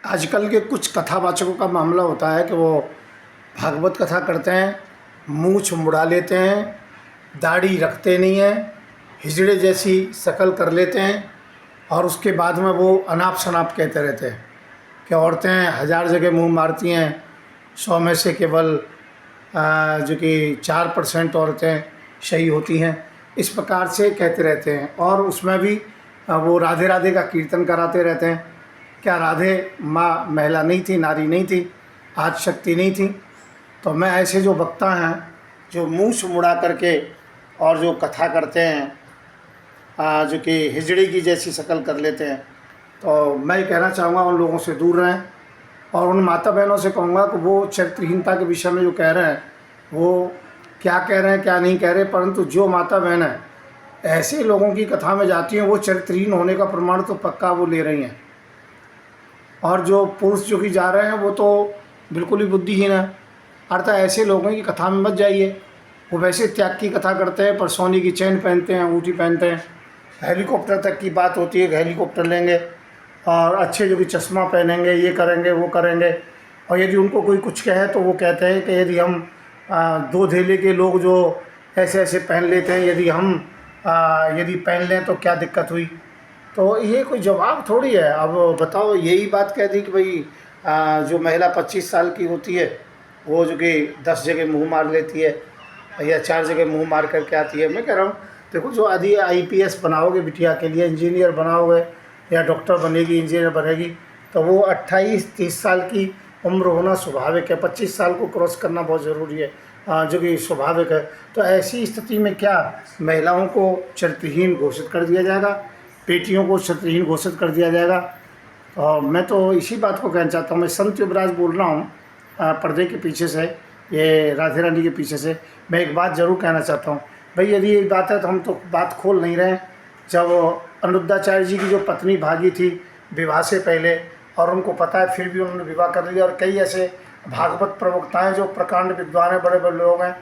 आजकल के कुछ कथावाचकों का मामला होता है कि वो भागवत कथा करते हैं, मूँछ मुड़ा लेते हैं, दाढ़ी रखते नहीं हैं, हिजड़े जैसी शक्ल कर लेते हैं और उसके बाद में वो अनाप शनाप कहते रहते हैं कि औरतें 1000 जगह मुँह मारती हैं, 100 में से केवल जो कि 4% औरतें सही होती हैं। इस प्रकार से कहते रहते हैं और उसमें भी वो राधे राधे का कीर्तन कराते रहते हैं। क्या राधे माँ महिला नहीं थी, नारी नहीं थी, आज शक्ति नहीं थी? तो मैं ऐसे जो वक्ता हैं जो मुँह मुड़ा करके और जो कथा करते हैं, जो कि हिजड़े की जैसी शक्ल कर लेते हैं, तो मैं कहना चाहूँगा उन लोगों से दूर रहें। और उन माता बहनों से कहूँगा कि वो चरित्रहीनता के विषय में जो कह रहे हैं वो क्या कह रहे हैं क्या नहीं कह रहे, परंतु जो माता बहन है ऐसे लोगों की कथा में जाती हैं वो चरित्रहीन होने का प्रमाण तो पक्का वो ले रही हैं। और जो पुरुष जो कि जा रहे हैं वो तो बिल्कुल ही बुद्धिहीन है। अर्थात ऐसे लोगों की कथा में मत जाइए। वो वैसे त्याग की कथा करते हैं पर सोने की चैन पहनते हैं, अंगूठी पहनते हैं, हेलीकॉप्टर तक की बात होती है कि हेलीकॉप्टर लेंगे और अच्छे जो कि चश्मा पहनेंगे, ये करेंगे वो करेंगे। और यदि उनको कोई कुछ कहे तो वो कहते हैं कि यदि हम 2 धेले के लोग जो ऐसे ऐसे पहन लेते हैं, यदि हम यदि पहन लें तो क्या दिक्कत हुई? तो ये कोई जवाब थोड़ी है। अब बताओ, यही बात कह दी कि भाई जो महिला 25 साल की होती है वो जो कि 10 जगह मुँह मार लेती है या 4 जगह मुँह मार करके आती है। मैं कह रहा हूँ देखो, जो आदि IPS बनाओगे बिटिया के लिए, इंजीनियर बनाओगे या डॉक्टर बनेगी, इंजीनियर बनेगी, तो वो 28-30 साल की उम्र होना स्वाभाविक है। 25 साल को क्रॉस करना बहुत ज़रूरी है, जो कि स्वाभाविक है। तो ऐसी स्थिति में क्या महिलाओं को चरित्रहीन घोषित कर दिया जाएगा, बेटियों को चरित्रहीन घोषित कर दिया जाएगा? और मैं तो इसी बात को कहना चाहता हूँ। मैं संत युवराज बोल रहा हूँ पर्दे के पीछे से, ये राधे रानी के पीछे से। मैं एक बात ज़रूर कहना चाहता हूँ, भाई यदि ये बात है तो हम तो बात खोल नहीं रहे। जब अनिरुद्धाचार्य जी की जो पत्नी भागी थी विवाह से पहले और उनको पता है फिर भी उन्होंने विवाह कर लिया, और कई ऐसे भागवत प्रवक्ता हैं जो प्रकांड विद्वान हैं, बड़े बड़े लोग हैं,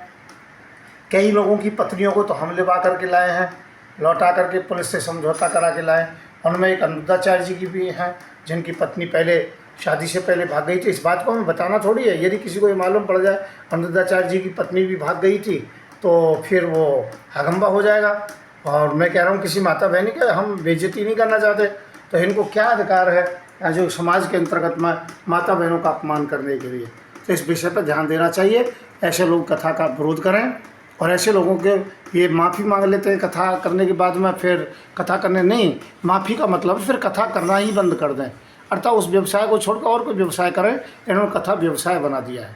कई लोगों की पत्नियों को तो हम लिवा करके लाए हैं, लौटा करके पुलिस से समझौता करा के लाए। उनमें एक अनिरुद्धाचार्य जी की भी हैं जिनकी पत्नी पहले शादी से पहले भाग गई थी। इस बात को हमें बताना थोड़ी है। यदि किसी को ये मालूम पड़ जाए अनिरुद्धाचार्य जी की पत्नी भी भाग गई थी तो फिर वो हगम्बा हो जाएगा। और मैं कह रहा हूँ किसी माता बहन की हम बेइज्जती नहीं करना चाहते, तो इनको क्या अधिकार है जो समाज के अंतर्गत में माता बहनों का अपमान करने के लिए? तो इस विषय पर ध्यान देना चाहिए। ऐसे लोग कथा का विरोध करें और ऐसे लोगों के ये माफ़ी मांग लेते हैं कथा करने के बाद में, फिर कथा करने नहीं, माफ़ी का मतलब फिर कथा करना ही बंद कर दें, अर्थात उस व्यवसाय को छोड़कर और कोई व्यवसाय करें। इन्होंने कथा व्यवसाय बना दिया है।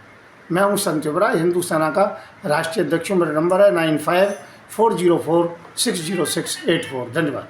मैं हूँ संत युवराज, हिंदू सेना का राष्ट्रीय अध्यक्ष। मेरा नंबर है 9540460684। धन्यवाद।